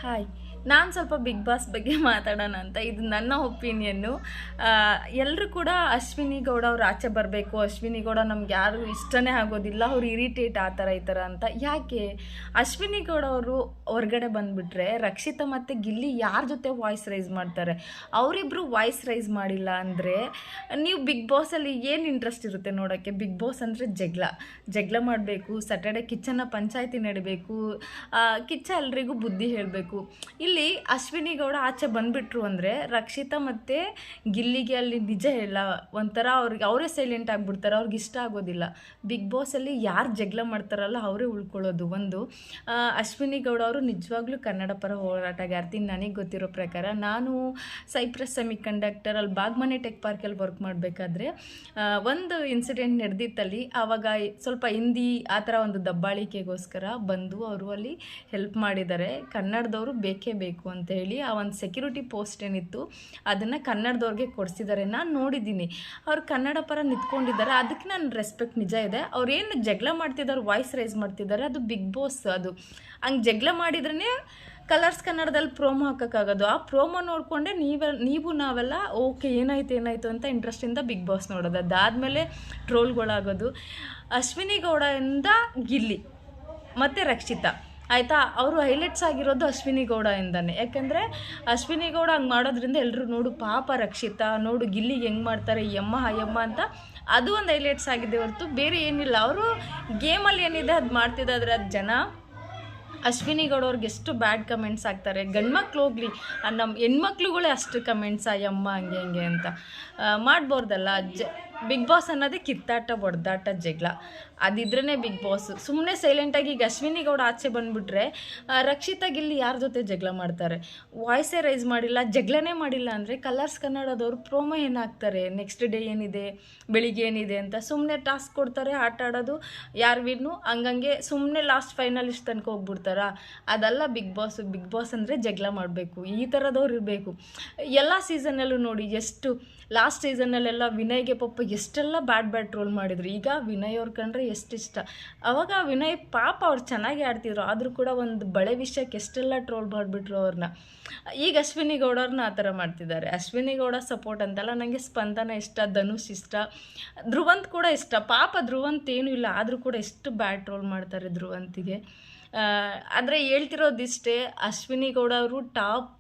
Hi, ನಾನು ಸ್ವಲ್ಪ big boss ಬಗ್ಗೆ ಮಾತಾಡೋಣ ಅಂತ. ಇದು ನನ್ನ ಒಪಿನಿಯನ್ನು. ಎಲ್ಲರೂ ಕೂಡ ಅಶ್ವಿನಿ ಗೌಡ ಅವ್ರು ಆಚೆ ಬರಬೇಕು, ಅಶ್ವಿನಿ ಗೌಡ ನಮ್ಗೆ ಯಾರು ಇಷ್ಟನೇ ಆಗೋದಿಲ್ಲ, ಅವ್ರು ಇರಿಟೇಟ್ ಆ ಥರ ಈ ಥರ ಅಂತ. ಯಾಕೆ ಅಶ್ವಿನಿ ಗೌಡ ಅವರು ಹೊರಗಡೆ ಬಂದುಬಿಟ್ರೆ ರಕ್ಷಿತಾ ಮತ್ತು ಗಿಲ್ಲಿ ಯಾರ ಜೊತೆ ವಾಯ್ಸ್ ರೈಸ್ ಮಾಡ್ತಾರೆ? ಅವರಿಬ್ಬರು ವಾಯ್ಸ್ ರೈಸ್ ಮಾಡಿಲ್ಲ ಅಂದರೆ ನೀವು ಬಿಗ್ ಬಾಸಲ್ಲಿ ಏನು ಇಂಟ್ರೆಸ್ಟ್ ಇರುತ್ತೆ ನೋಡೋಕ್ಕೆ? ಬಿಗ್ ಬಾಸ್ ಅಂದರೆ ಜಗಳ ಮಾಡಬೇಕು, ಸ್ಯಾಟರ್ಡೆ ಕಿಚ್ಚನ್ನ ಪಂಚಾಯಿತಿ ನಡಿಬೇಕು, ಕಿಚ್ಚ ಎಲ್ರಿಗೂ ಬುದ್ಧಿ ಹೇಳಬೇಕು. ಇಲ್ಲಿ ಅಶ್ವಿನಿ ಗೌಡ ಆಚೆ ಬಂದ್ಬಿಟ್ರು ಅಂದರೆ ರಕ್ಷಿತಾ ಮತ್ತು ಗಿಲ್ಲಿಗೆ ಅಲ್ಲಿ ನಿಜ ಹೇಳ ಒಂಥರ ಅವರೇ ಸೈಲೆಂಟ್ ಆಗಿಬಿಡ್ತಾರೆ, ಅವ್ರಿಗೆ ಇಷ್ಟ ಆಗೋದಿಲ್ಲ. ಬಿಗ್ ಬಾಸಲ್ಲಿ ಯಾರು ಜಗಳ ಮಾಡ್ತಾರಲ್ಲ ಅವರೇ ಉಳ್ಕೊಳ್ಳೋದು. ಒಂದು ಅಶ್ವಿನಿ ಗೌಡ ಅವರು ನಿಜವಾಗ್ಲೂ ಕನ್ನಡ ಪರ ಹೋರಾಟಗಾರ್ತಿ. ನನಗೆ ಗೊತ್ತಿರೋ ಪ್ರಕಾರ ನಾನು ಸೈಪ್ರಸ್ ಸೆಮಿ ಕಂಡಕ್ಟರ್ ಅಲ್ಲಿ ಬಾಗ್ಮನೆ ಟೆಕ್ ಪಾರ್ಕಲ್ಲಿ ವರ್ಕ್ ಮಾಡಬೇಕಾದ್ರೆ ಒಂದು ಇನ್ಸಿಡೆಂಟ್ ನಡೆದಿತ್ತಲ್ಲಿ. ಆವಾಗ ಸ್ವಲ್ಪ ಹಿಂದಿ ಆ ಥರ ಒಂದು ದಬ್ಬಾಳಿಕೆಗೋಸ್ಕರ ಬಂದು ಅವರು ಅಲ್ಲಿ ಹೆಲ್ಪ್ ಮಾಡಿದ್ದಾರೆ. ಕನ್ನಡದವರು ಬೇಕೇ ಬೇಕು ಅಂತ ಹೇಳಿ ಆ ಒಂದು ಸೆಕ್ಯೂರಿಟಿ ಪೋಸ್ಟ್ ಏನಿತ್ತು ಅದನ್ನು ಕನ್ನಡದವ್ರಿಗೆ ಕೊಡಿಸಿದ್ದಾರೆ. ನಾನು ನೋಡಿದ್ದೀನಿ, ಅವ್ರು ಕನ್ನಡ ಪರ ನಿಂತ್ಕೊಂಡಿದ್ದಾರೆ, ಅದಕ್ಕೆ ನಾನು ರೆಸ್ಪೆಕ್ಟ್ ನಿಜ ಇದೆ. ಅವ್ರೇನು ಜಗಳ ಮಾಡ್ತಿದ್ದಾರೆ, ವಾಯ್ಸ್ ರೈಸ್ ಮಾಡ್ತಿದ್ದಾರೆ, ಅದು ಬಿಗ್ ಬಾಸ್. ಅದು ಹಂಗೆ ಜಗಳ ಮಾಡಿದ್ರೇ ಕಲರ್ಸ್ ಕನ್ನಡದಲ್ಲಿ ಪ್ರೋಮೋ ಹಾಕೋಕ್ಕಾಗೋದು. ಆ ಪ್ರೋಮೋ ನೋಡಿಕೊಂಡೆ ನೀವು ನಾವೆಲ್ಲ ಓಕೆ ಏನಾಯ್ತು ಅಂತ ಇಂಟ್ರೆಸ್ಟಿಂದ ಬಿಗ್ ಬಾಸ್ ನೋಡೋದು. ಅದಾದಮೇಲೆ ಟ್ರೋಲ್ಗಳಾಗೋದು. ಅಶ್ವಿನಿ ಗೌಡದಿಂದ ಗಿಲ್ಲಿ ಮತ್ತು ರಕ್ಷಿತಾ ಆಯಿತಾ, ಅವರು ಹೈಲೈಟ್ಸ್ ಆಗಿರೋದು ಅಶ್ವಿನಿ ಗೌಡಯಿಂದನೇ. ಯಾಕೆಂದರೆ ಅಶ್ವಿನಿ ಗೌಡ ಹಂಗೆ ಮಾಡೋದ್ರಿಂದ ಎಲ್ಲರೂ ನೋಡು ಪಾಪ ರಕ್ಷಿತಾ, ನೋಡು ಗಿಲ್ಲಿಗೆ ಹೆಂಗೆ ಮಾಡ್ತಾರೆ ಯಮ್ಮ ಅಯ್ಯಮ್ಮ ಅಂತ, ಅದು ಒಂದು ಹೈಲೈಟ್ಸ್ ಆಗಿದೆ ಹೊರತು ಬೇರೆ ಏನಿಲ್ಲ. ಅವರು ಗೇಮಲ್ಲಿ ಏನಿದೆ ಅದು ಮಾಡ್ತಿದ್ದಾದ್ರೆ ಅದು ಜನ ಅಶ್ವಿನಿ ಗೌಡ ಅವ್ರಿಗೆ ಎಷ್ಟು ಬ್ಯಾಡ್ ಕಮೆಂಟ್ಸ್ ಆಗ್ತಾರೆ. ಗಂಡ್ಮಕ್ಳು ಹೋಗ್ಲಿ, ನಮ್ಮ ಹೆಣ್ಮಕ್ಳುಗಳೇ ಅಷ್ಟು ಕಮೆಂಟ್ಸ್ ಅಯ್ಯಮ್ಮ ಹಂಗೆ ಅಂತ ಮಾಡ್ಬೋರ್ದಲ್ಲ. ಬಿಗ್ ಬಾಸ್ ಅನ್ನೋದೇ ಕಿತ್ತಾಟ, ಹೊಡೆದಾಟ, ಜಗಳ. ಅದಿದ್ರೇ ಬಿಗ್ ಬಾಸ್. ಸುಮ್ಮನೆ ಸೈಲೆಂಟಾಗಿ ಈಗ ಅಶ್ವಿನಿ ಗೌಡ ಆಚೆ ಬಂದುಬಿಟ್ರೆ ರಕ್ಷಿತಾ ಗಿಲ್ಲಿ ಯಾರ ಜೊತೆ ಜಗಳ ಮಾಡ್ತಾರೆ? ವಾಯ್ಸೇ ರೈಸ್ ಮಾಡಿಲ್ಲ, ಜಗಳನೇ ಮಾಡಿಲ್ಲ ಅಂದರೆ ಕಲರ್ಸ್ ಕನ್ನಡದವ್ರು ಪ್ರೋಮೋ ಏನಾಗ್ತಾರೆ, ನೆಕ್ಸ್ಟ್ ಡೇ ಏನಿದೆ, ಬೆಳಿಗ್ಗೆ ಏನಿದೆ ಅಂತ ಸುಮ್ಮನೆ ಟಾಸ್ಕ್ ಕೊಡ್ತಾರೆ, ಆಟ ಆಡೋದು, ಯಾರು ವಿನ್ನು ಹಂಗಂಗೆ ಸುಮ್ಮನೆ ಲಾಸ್ಟ್ ಫೈನಲಿಸ್ಟ್ ತನಕ ಹೋಗ್ಬಿಡ್ತಾರ. ಅದಲ್ಲ ಬಿಗ್ ಬಾಸ್. ಬಿಗ್ ಬಾಸ್ ಅಂದರೆ ಜಗಳ ಮಾಡಬೇಕು, ಈ ಥರದವ್ರು ಇರಬೇಕು. ಎಲ್ಲ ಸೀಸನಲ್ಲೂ ನೋಡಿ, ಎಷ್ಟು ಲಾಸ್ಟ್ ಸೀಸನಲ್ಲೆಲ್ಲ ವಿನಯ್ಗೆ ಪಾಪ ಎಷ್ಟೆಲ್ಲ ಬ್ಯಾಡ್ ಟ್ರೋಲ್ ಮಾಡಿದ್ರು. ಈಗ ವಿನಯ್ ಅವ್ರ ಕಂಡ್ರೆ ಎಷ್ಟಿಷ್ಟ. ಅವಾಗ ವಿನಯ್ ಪಾಪ ಅವ್ರು ಚೆನ್ನಾಗಿ ಆಡ್ತಿದ್ರು, ಆದರೂ ಕೂಡ ಒಂದು ಬಳೆ ವಿಷಯಕ್ಕೆ ಎಷ್ಟೆಲ್ಲ ಟ್ರೋಲ್ ಮಾಡಿಬಿಟ್ರು ಅವ್ರನ್ನ. ಈಗ ಅಶ್ವಿನಿ ಗೌಡವ್ರನ್ನ ಆ ಥರ ಮಾಡ್ತಿದ್ದಾರೆ. ಅಶ್ವಿನಿ ಗೌಡ ಸಪೋರ್ಟ್ ಅಂತಲ್ಲ, ನನಗೆ ಸ್ಪಂದನ ಇಷ್ಟ, ಧನುಷ್ ಇಷ್ಟ, ಧ್ರುವಂತ್ ಕೂಡ ಇಷ್ಟ. ಪಾಪ ಧ್ರುವಂತ್ ಏನೂ ಇಲ್ಲ, ಆದರೂ ಕೂಡ ಎಷ್ಟು ಬ್ಯಾಡ್ ಟ್ರೋಲ್ ಮಾಡ್ತಾರೆ ಧ್ರುವಂತಿಗೆ. ಆದರೆ ಹೇಳ್ತಿರೋದಿಷ್ಟೇ, ಅಶ್ವಿನಿ ಗೌಡ ಅವರು ಟಾಪ್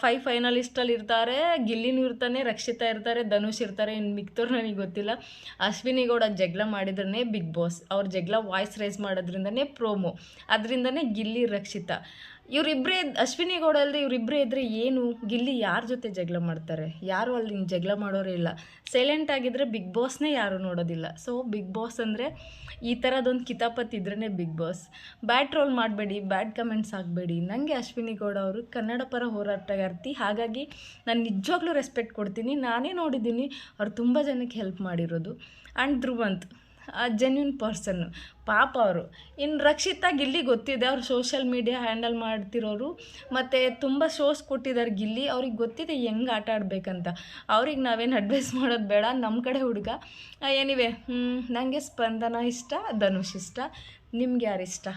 5 ಫೈನಲಿಸ್ಟಲ್ಲಿ ಇರ್ತಾರೆ. ಗಿಲ್ಲಿನೂ ಇರ್ತಾನೆ, ರಕ್ಷಿತಾ ಇರ್ತಾರೆ, ಧನುಷ್ ಇರ್ತಾರೆ, ಇನ್ನು ಮಿಕ್ತವ್ರು ನನಗೆ ಗೊತ್ತಿಲ್ಲ. ಅಶ್ವಿನಿ ಗೌಡ ಜಗಳ ಮಾಡಿದ್ರೇ ಬಿಗ್ ಬಾಸ್. ಅವ್ರ ಜಗಳ ವಾಯ್ಸ್ ರೈಸ್ ಮಾಡೋದ್ರಿಂದನೇ ಪ್ರೋಮೋ, ಅದರಿಂದನೇ ಗಿಲ್ಲಿ ರಕ್ಷಿತಾ ಇವರಿಬ್ಬರೇ. ಅಶ್ವಿನಿ ಗೌಡ ಅಲ್ಲದೆ ಇವರಿಬ್ಬರೇ ಇದ್ದರೆ ಏನು? ಗಿಲ್ಲಿ ಯಾರ ಜೊತೆ ಜಗಳ ಮಾಡ್ತಾರೆ? ಯಾರು ಅಲ್ಲಿ ಜಗಳ ಮಾಡೋರೇ ಇಲ್ಲ. ಸೈಲೆಂಟ್ ಆಗಿದ್ದರೆ ಬಿಗ್ ಬಾಸ್ನೇ ಯಾರು ನೋಡೋದಿಲ್ಲ. ಸೊ ಬಿಗ್ ಬಾಸ್ ಅಂದರೆ ಈ ಥರದೊಂದು ಕಿತಾಪತ್ ಇದ್ರೇ ಬಿಗ್ ಬಾಸ್. ಬ್ಯಾಡ್ ಟ್ರೋಲ್ ಮಾಡಬೇಡಿ, ಬ್ಯಾಡ್ ಕಮೆಂಟ್ಸ್ ಆಗಬೇಡಿ. ನನಗೆ ಅಶ್ವಿನಿ ಗೌಡ ಅವರು ಕನ್ನಡ ಪರ ಹೋರಾಟಗಾರ್ತಿ, ಹಾಗಾಗಿ ನಾನು ನಿಜವಾಗ್ಲೂ ರೆಸ್ಪೆಕ್ಟ್ ಕೊಡ್ತೀನಿ. ನಾನೇ ನೋಡಿದ್ದೀನಿ ಅವ್ರು ತುಂಬ ಜನಕ್ಕೆ ಹೆಲ್ಪ್ ಮಾಡಿರೋದು. ಆ್ಯಂಡ್ ಧ್ರುವಂತ್ ಜೆನ್ಯೂನ್ ಪರ್ಸನ್ನು, ಪಾಪ ಅವರು. ಇನ್ನು ರಕ್ಷಿತಾ ಗಿಲ್ಲಿ ಗೊತ್ತಿದೆ, ಅವ್ರು ಸೋಷಿಯಲ್ ಮೀಡಿಯಾ ಹ್ಯಾಂಡಲ್ ಮಾಡ್ತಿರೋರು, ಮತ್ತು ತುಂಬ ಶೋಸ್ ಕೊಟ್ಟಿದ್ದಾರೆ ಗಿಲ್ಲಿ. ಅವ್ರಿಗೆ ಗೊತ್ತಿದೆ ಹೆಂಗೆ ಆಟ ಆಡಬೇಕಂತ. ಅವ್ರಿಗೆ ನಾವೇನು ಅಡ್ವೈಸ್ ಮಾಡೋದು ಬೇಡ, ನಮ್ಮ ಕಡೆ ಹುಡುಗ. ಎನಿವೆ, ನನಗೆ ಸ್ಪಂದನ ಇಷ್ಟ, ಧನುಷ್ ಇಷ್ಟ. ನಿಮ್ಗೆ ಯಾರು ಇಷ್ಟ?